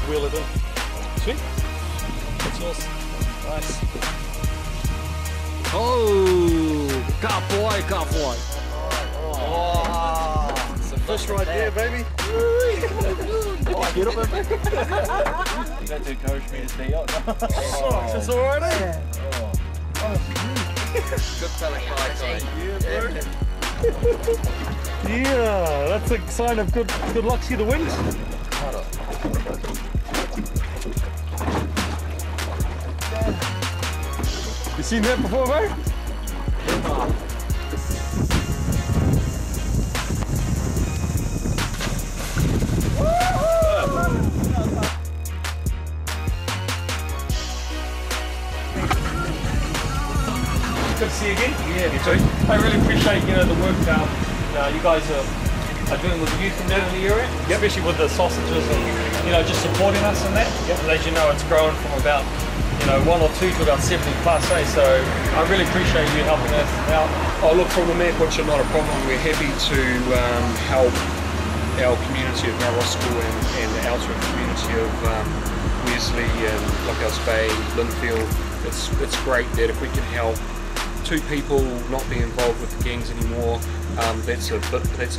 just wheel it in. Sweet. That's yours. Nice. Oh, cowboy, cowboy. Oh, it's a fish right there, baby. Oh, get up, man. You got to encourage me to stay up. Oh, it's alright, eh? Good fella, guy. Yeah, that's a sign of good luck. See the wings? You seen that before, mate? Good to see you again. Yeah, you too. I really appreciate the work you guys are doing with the youth and that in the area, especially with the sausages and just supporting us in that. And as you know, it's grown from about 1 or 2 to about 70 plus, so I really appreciate you helping us out. Oh look, from the Mayor Butcher, not a problem. We're happy to help our community of Mount Roskill and the outer community of Wesley and Lockhouse Bay, Linfield. It's great that if we can help 2 people not be involved with the gangs anymore, that's a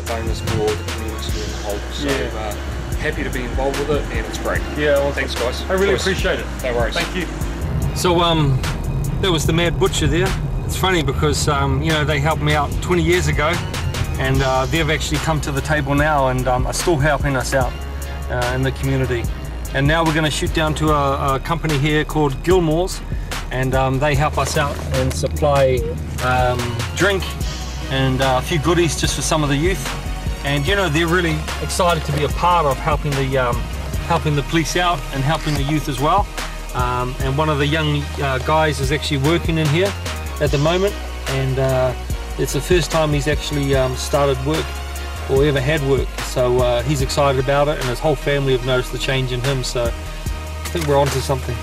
bonus for the community in the whole. So happy to be involved with it, and it's great. Yeah, well, thanks guys. I really appreciate it. No worries. Thank you. So that was the Mad Butcher there. It's funny because they helped me out 20 years ago, and they've actually come to the table now and are still helping us out in the community. And now we're going to shoot down to a company here called Gilmore's, and they help us out and supply drink and a few goodies just for some of the youth. And they're really excited to be a part of helping the police out and helping the youth as well. And one of the young guys is actually working in here at the moment, and it's the first time he's actually started work or ever had work. So he's excited about it, and his whole family have noticed the change in him. So I think we're onto something.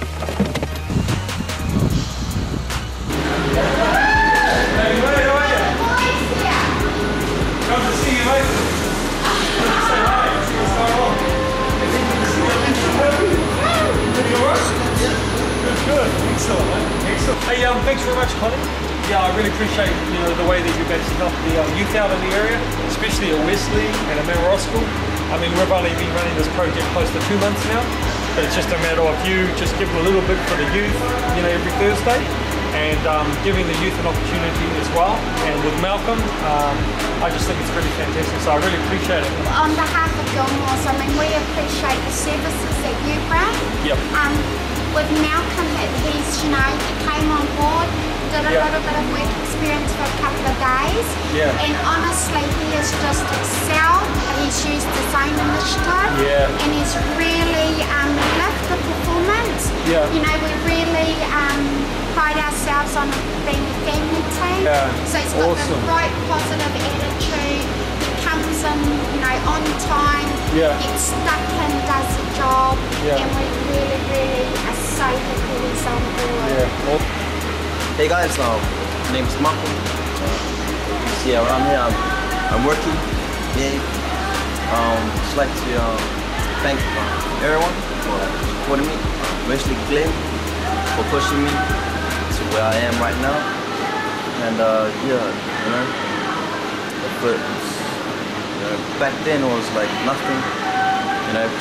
Hey, thanks very much, Connie. Yeah, I really appreciate the way that you've actually helped the youth out in the area, especially at Wesley and at Mount Roskill. I mean, we've only been running this project close to 2 months now, but it's just a matter of you just giving a little bit for the youth, every Thursday, and giving the youth an opportunity as well. And with Malcolm, I just think it's really fantastic, so I really appreciate it. On behalf of Gilmore's, I mean, we appreciate the services that you bring. Yep. With Malcolm, he's, he came on board, did a little bit of work experience for a couple of days, and honestly, he has just excelled. He's used his own initiative, and he's really lifted the performance. We really pride ourselves on being a family team, so he's got the right positive attitude. Comes in, on time, gets stuck in, does the job, and we really are so happy he's on board. Hey guys, my name is Malcolm. You see around here, I'm working. Just like to thank everyone for supporting me, especially Glen for pushing me to where I am right now. And back then it was like nothing,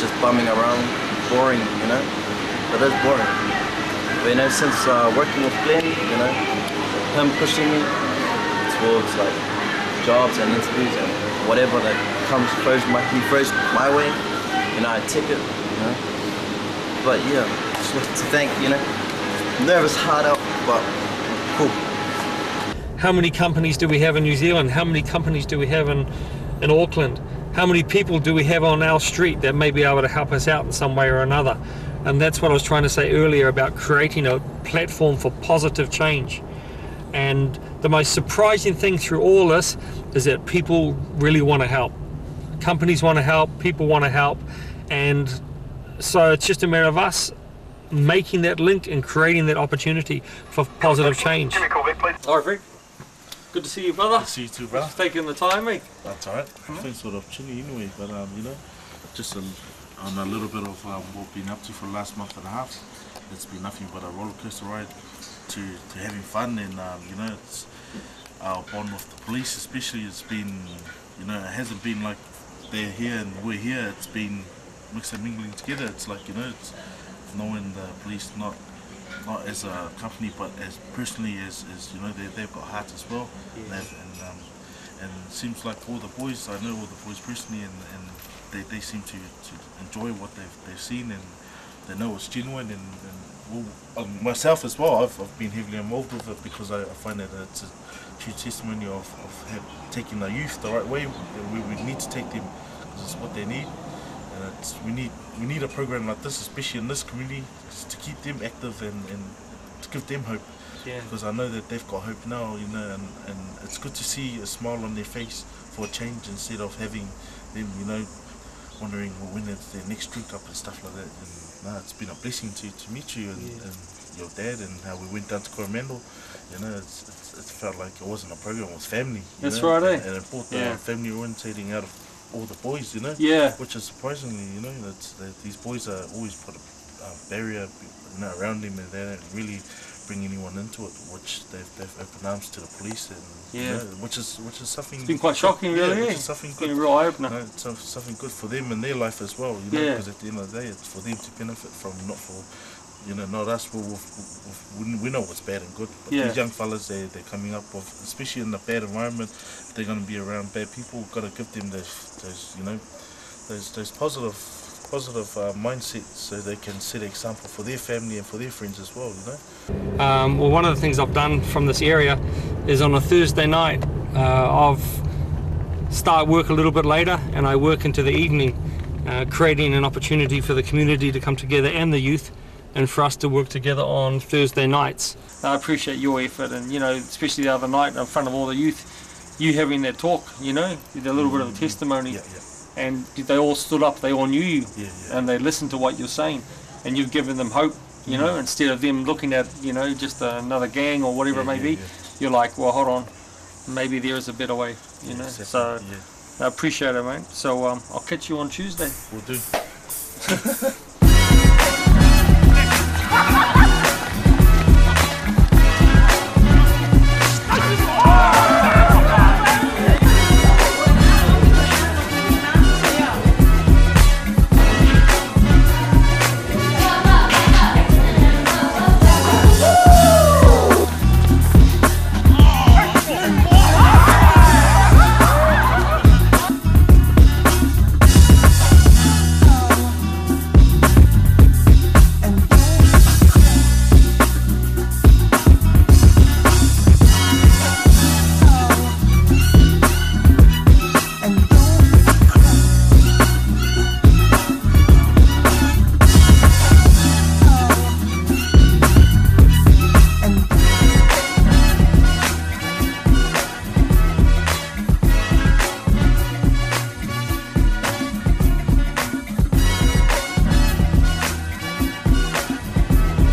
just bumming around, boring, but that's boring. But since working with Glen, him pushing me towards like jobs and interviews and whatever that comes first, my way, I take it, But just like to thank, nervous, hard out, but cool. How many companies do we have in New Zealand? How many companies do we have in Auckland? How many people do we have on our street that may be able to help us out in some way or another? And that's what I was trying to say earlier about creating a platform for positive change. And the most surprising thing through all this is that people really want to help. Companies want to help, people want to help, and so it's just a matter of us making that link and creating that opportunity for positive change. Give me a call back, please. All right, Rick. Good to see you, brother. Good to see you too, brother. Thanks for taking the time, mate. That's alright. Thanks for the opportunity anyway, but just on a little bit of what we've been up to for the last month and a half. It's been nothing but a roller coaster ride to having fun, and you know, it's our bond with the police especially. It's been, you know, it hasn't been like they're here and we're here. It's been mixed and mingling together. It's like, you know, it's knowing the police not as a company but as personally as you know, they've got heart as well. Yeah. And it seems like all the boys, I know all the boys personally, and they seem to enjoy what they've seen, and they know it's genuine, and myself as well, I've been heavily involved with it because I find that it's a true testimony of taking our youth the right way. We need to take them because it's what they need, and we need a program like this, especially in this community, to keep them active and to give them hope. Yeah. Because I know that they've got hope now, you know, and it's good to see a smile on their face for a change instead of having them, you know, wondering when it's their next drink up and stuff like that. And no, it's been a blessing to meet you and your dad, and how we went down to Coromandel. You know, it felt like it wasn't a program, it was family. That's know? right, eh? And it brought the family orientating out of all the boys, you know. Yeah. Which is surprisingly, you know, these boys are always put a barrier, you know, around them, and they don't really bring anyone into it, which they've opened arms to the police, and you know, which is something. It's been quite shocking, really. Which is something good. Been a real eye opener. You know, it's something good for them in their life as well. You know, because at the end of the day, it's for them to benefit from, not for, you know, not us. We know what's bad and good. But these young fellas, they're coming up with, especially in a bad environment, if they're going to be around bad people, we've got to give them those you know, those positive mindsets, so they can set an example for their family and for their friends as well, you know. Well, one of the things I've done from this area is on a Thursday night, I've start work a little bit later and I work into the evening, creating an opportunity for the community to come together and the youth, and for us to work together on Thursday nights. I appreciate your effort, and you know, especially the other night in front of all the youth, you having that talk, you know, you did a little bit of a testimony. And they all stood up, they all knew you, and they listened to what you're saying, and you've given them hope, you know, instead of them looking at, you know, just another gang or whatever it may be. You're like, well, hold on, maybe there is a better way, you know. So I appreciate it, mate. So I'll catch you on Tuesday. Will do.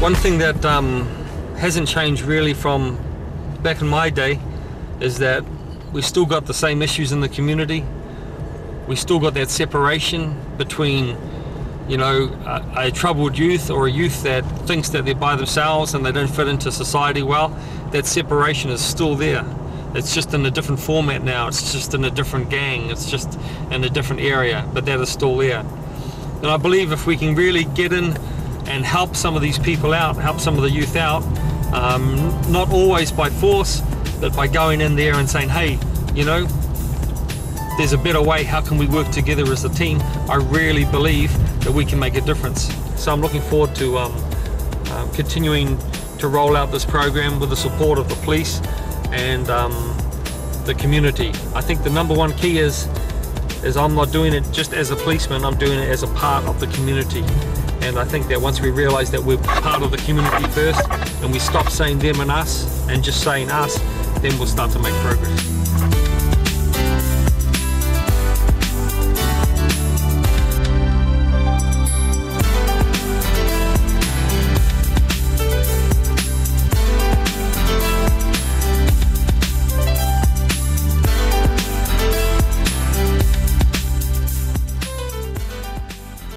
One thing that hasn't changed really from back in my day is that we still got the same issues in the community. We still got that separation between, you know, a troubled youth or a youth that thinks that they're by themselves and they don't fit into society well. That separation is still there. It's just in a different format now. It's just in a different gang. It's just in a different area, but that is still there. And I believe if we can really get in and help some of these people out, help some of the youth out, not always by force, but by going in there and saying, hey, you know, there's a better way, how can we work together as a team? I really believe that we can make a difference. So I'm looking forward to continuing to roll out this program with the support of the police and the community. I think the number one key is I'm not doing it just as a policeman, I'm doing it as a part of the community. And I think that once we realize that we're part of the community first, and we stop saying them and us and just saying us, then we'll start to make progress.